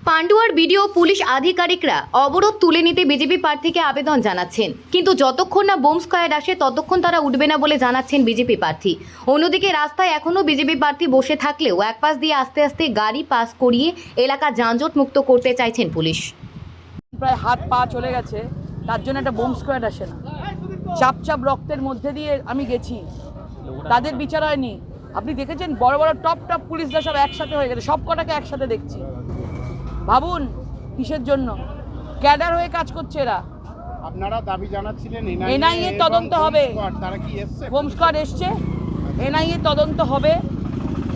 পান্ডুয়ার BDO police আধিকারিকরা অবরোধ তুলে নিতে বিজেপি প্রার্থীকে আবেদন জানাচ্ছেন, কিন্তু যতক্ষণ না বোম স্কোয়াড আসে ততক্ষণ তারা উঠবে না বলে জানাচ্ছেন বিজেপি প্রার্থী। অন্যদিকে রাস্তায় এখনও বিজেপি প্রার্থী বসে থাকলেও এক পাশ দিয়ে আস্তে আস্তে গাড়ি পাস করিয়ে এলাকা যানজট মুক্ত করতে চাইছেন পুলিশ। প্রায় হাত পা চলে গেছে, তার জন্য একটা বোম স্কোয়াড আসে না। চাপ চাপ রক্তের মধ্যে দিয়ে আমি গেছি, তাদের বিচার হয়নি। আপনি দেখেছেন বড় বড় টপ পুলিশরা সব একসাথে হয়ে গেছে, সব কটাকে একসাথে দেখছি। ভাবুন কিসের জন্য ক্যাডার হয়ে কাজ করছে এরা। আপনারা দাবি জানাচ্ছিলেন এনআইএ তদন্ত হবে, তারা কি এসেছে? বোম স্কোয়াড এসছে, এনআইএ তদন্ত হবে,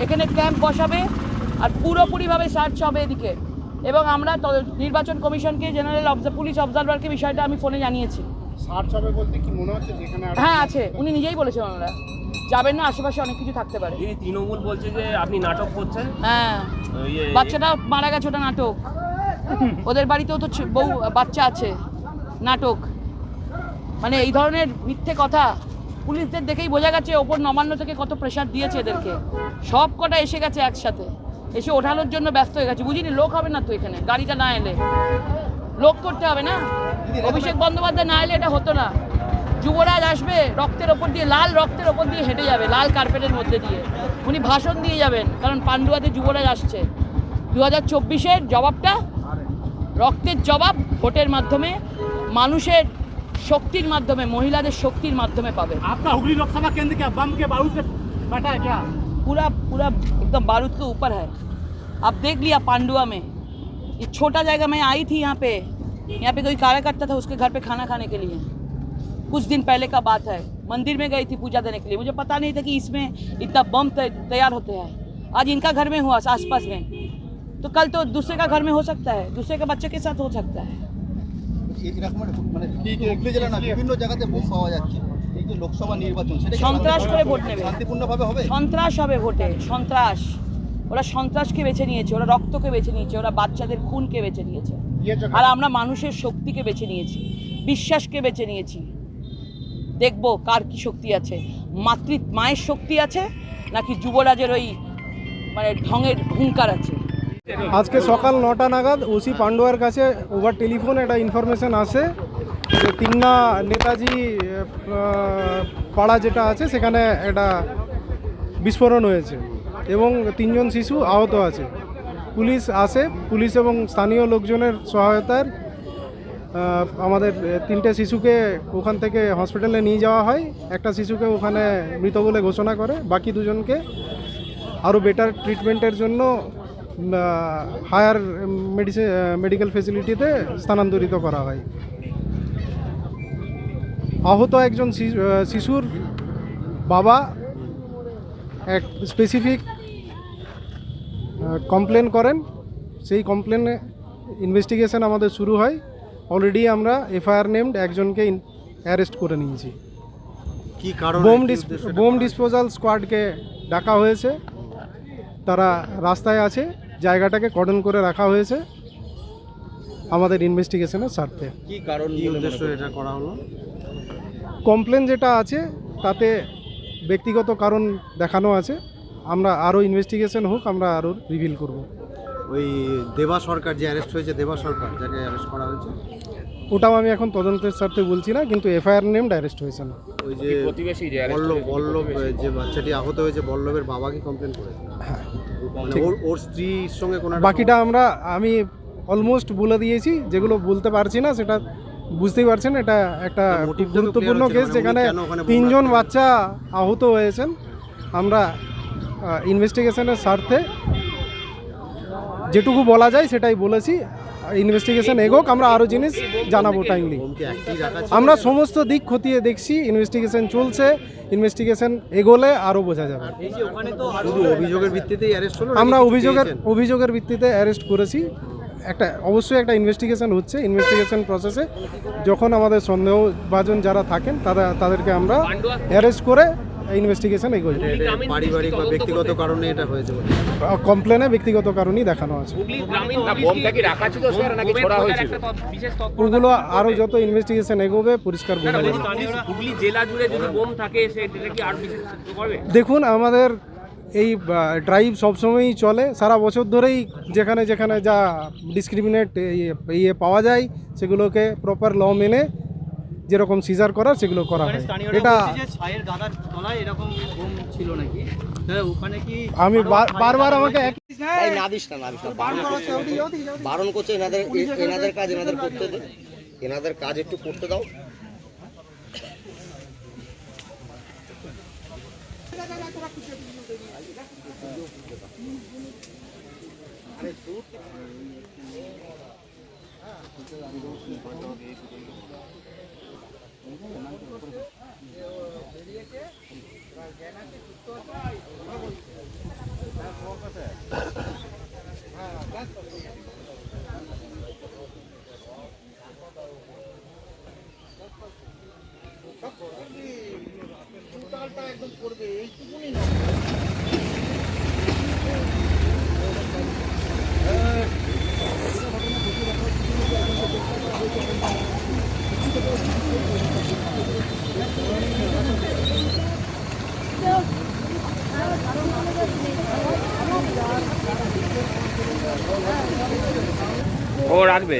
এখানে ক্যাম্প বসাবে আর পুরোপুরিভাবে সার্চ হবে এদিকে। এবং আমরা নির্বাচন কমিশনকে, জেনারেল পুলিশ অবজারভারকে বিষয়টা আমি ফোনে জানিয়েছি। সার্চ হবে বলতে কি মনে হচ্ছে যেখানে? হ্যাঁ আছে, উনি নিজেই বলেছেন ওনারা যাবেন না, আশেপাশে অনেক কিছু থাকতে পারে। এই তৃণমূল বলছে যে আপনি নাটক করছেন। হ্যাঁ, বাচ্চাটা মারা গেছে, ওটা নাটক। ওদের বাড়িতেও তো বউ বাচ্চা আছে, নাটক। মানে এই ধরনের মিথ্যে কথা পুলিশদের দেখেই বোঝা গেছে ওপর নবান্ন থেকে কত প্রেশার দিয়েছে এদেরকে। সব কটা এসে গেছে একসাথে, এসে ওঠানোর জন্য ব্যস্ত হয়ে গেছে। বুঝিনি লোক হবে না তো এখানে, গাড়িটা না এলে লোক করতে হবে না। অভিষেক বন্দ্যোপাধ্যায় না এলে এটা হতো না। যুবরাজ আসবে রক্তের ওপর দিয়ে, লাল রক্তের ওপর দিয়ে হেঁটে যাবে, লাল কার্পেটের মধ্যে দিয়ে উনি ভাষণ দিয়ে যাবেন, কারণ পান্ডুয়াতে যুবরাজ আসছে। 2024-এর জবাবটা রক্তের জবাব ভোটের মাধ্যমে, মানুষের শক্তির মাধ্যমে, महिलाদের শক্তির माध्यमे पावे। आपका हुगली लोकसभा केंद्र क्या बम के बारूद से फटा है क्या? पूरा एकदम बारूद के ऊपर है। आप देख लिया पांडुआ में, ये छोटा जगह मैं आई थी यहाँ पे कोई कार्यकर्ता था उसके घर पे खाना खाने के लिए, कुछ दिन पहले का बात है। मंदिर में गई थी पूजा देने के लिए, मुझे पता नहीं था कि इसमें इतना बम तैयार होते हैं। आज इनका घर में हुआ आसपास में, तो कल तो दूसरे का घर में हो सकता है, दूसरे के बच्चे के साथ हो सकता है। বিভিন্ন জায়গাতে বোম পাওয়া যাচ্ছে, এই যে লোকসভা নির্বাচন সন্ত্রাস করে ভোট নেবে, শান্তিপূর্ণভাবে হবে, সন্ত্রাস হবে ভোটে, সন্ত্রাস। ওরা সন্ত্রাসকে বেছে নিয়েছে, ওরা রক্তকে বেছে নিয়েছে, ওরা বাচ্চাদের খুনকে বেছে নিয়েছে, আর আমরা মানুষের শক্তিকে বেছে নিয়েছি, বিশ্বাসকে বেছে নিয়েছি। দেখবো কার কি শক্তি আছে, মায়ের শক্তি আছে নাকি যুবরাজের ওই মানে ঢঙের হুঙ্কার আছে। আজকে সকাল 9টা নাগাদ ওসি পান্ডুয়ার কাছে ওভার টেলিফোন একটা ইনফরমেশন আসে যে তিন্না নেতাজি পাড়া যেটা আছে সেখানে একটা বিস্ফোরণ হয়েছে এবং 3 জন শিশু আহত আছে। পুলিশ আসে, পুলিশ এবং স্থানীয় লোকজনের সহায়তায় আমাদের 3টে শিশুকে ওখান থেকে হসপিটালে নিয়ে যাওয়া হয়। একটা শিশুকে ওখানে মৃত বলে ঘোষণা করে, বাকি 2জনকে আরও বেটার ট্রিটমেন্টের জন্য হায়ার মেডিকেল ফেসিলিটিতে স্থানান্তরিত করা হয়। আহত একজন শিশুর বাবা এক স্পেসিফিক কমপ্লেন করেন, সেই কমপ্লেনে ইনভেস্টিগেশন আমাদের শুরু হয়। অলরেডি আমরা এফআইআর নেমড একজনকে অ্যারেস্ট করে নিয়েছি। কি কারণ? বোম ডিসপোজাল স্কোয়াডকে ডাকা হয়েছে, তারা রাস্তায় আছে, জায়গাটাকে কর্ডন করে রাখা হয়েছে আমাদের ইনভেস্টিগেশনের স্বার্থে। কি কারণ উদ্দেশ্য এটা করা হলো? কমপ্লেন যেটা আছে তাতে ব্যক্তিগত কারণ দেখানো আছে, আমরা আরও ইনভেস্টিগেশন হোক, আমরা আরও রিভিল করব। ওই দেবা সরকার যে অ্যারেস্ট হয়েছে, দেবা সরকার যাকে অ্যারেস্ট করা হয়েছে, ওটাও আমি এখন তদন্তের স্বার্থে বলছি না, কিন্তু এফআইআর নেমড অ্যারেস্ট হয়েছে না। ওই যে প্রতিবেশী বল্লভ যে বাচ্চাটি আহত হয়েছে, বল্লভের বাবা কি কমপ্লেন করেছে? হ্যাঁ, ওর স্ত্রীর সঙ্গে কোনো বাকিটা আমি অলমোস্ট বলে দিয়েছি, যেগুলো বলতে পারছি না সেটা বুঝতেই পারছেন। এটা একটা গুরুত্বপূর্ণ কেস যেখানে 3 জন বাচ্চা আহত হয়েছেন। আমরা ইনভেস্টিগেশনের স্বার্থে যেটুকু বলা যায় সেটাই বলেছি। ইনভেস্টিগেশন এগোক, আমরা আরও জিনিস জানাবো টাইমলি। আমরা সমস্ত দিক খতিয়ে দেখছি, ইনভেস্টিগেশন চলছে, ইনভেস্টিগেশন এগোলে আরও বোঝা যাবে। অভিযোগের ভিত্তিতেই অ্যারেস্ট হলো? আমরা অভিযোগের ভিত্তিতে অ্যারেস্ট করেছি। অবশ্যই একটা ইনভেস্টিগেশন হচ্ছে, ইনভেস্টিগেশন প্রসেসে যখন আমাদের সন্দেহভাজন যারা থাকেন তাদেরকে আমরা অ্যারেস্ট করে ইনভেস্টিগেশন এগোই। পারিবারিক বা ব্যক্তিগত কারণে এটা হয়েছে? কমপ্লেনে ব্যক্তিগত কারণেই দেখানো আছে। ওগুলো আরও যত ইনভেস্টিগেশন এগোবে পরিষ্কার বোঝা যাবে। দেখুন, আমাদের এই ড্রাইভ সবসময়ই চলে সারা বছর ধরেই, যেখানে যেখানে যা ডিসক্রিমিনেট ইয়ে পাওয়া যায় সেগুলোকে প্রপার ল মেনে যেরকম সিজার করার সেগুলো করা হয়। এটা আমি বারবার আমাকে ভাই না দিস না বারণ করছে এনাদের কাজ এনাদের করতে দে, এনাদের কাজ একটু করতে দাও। ও রাখবে।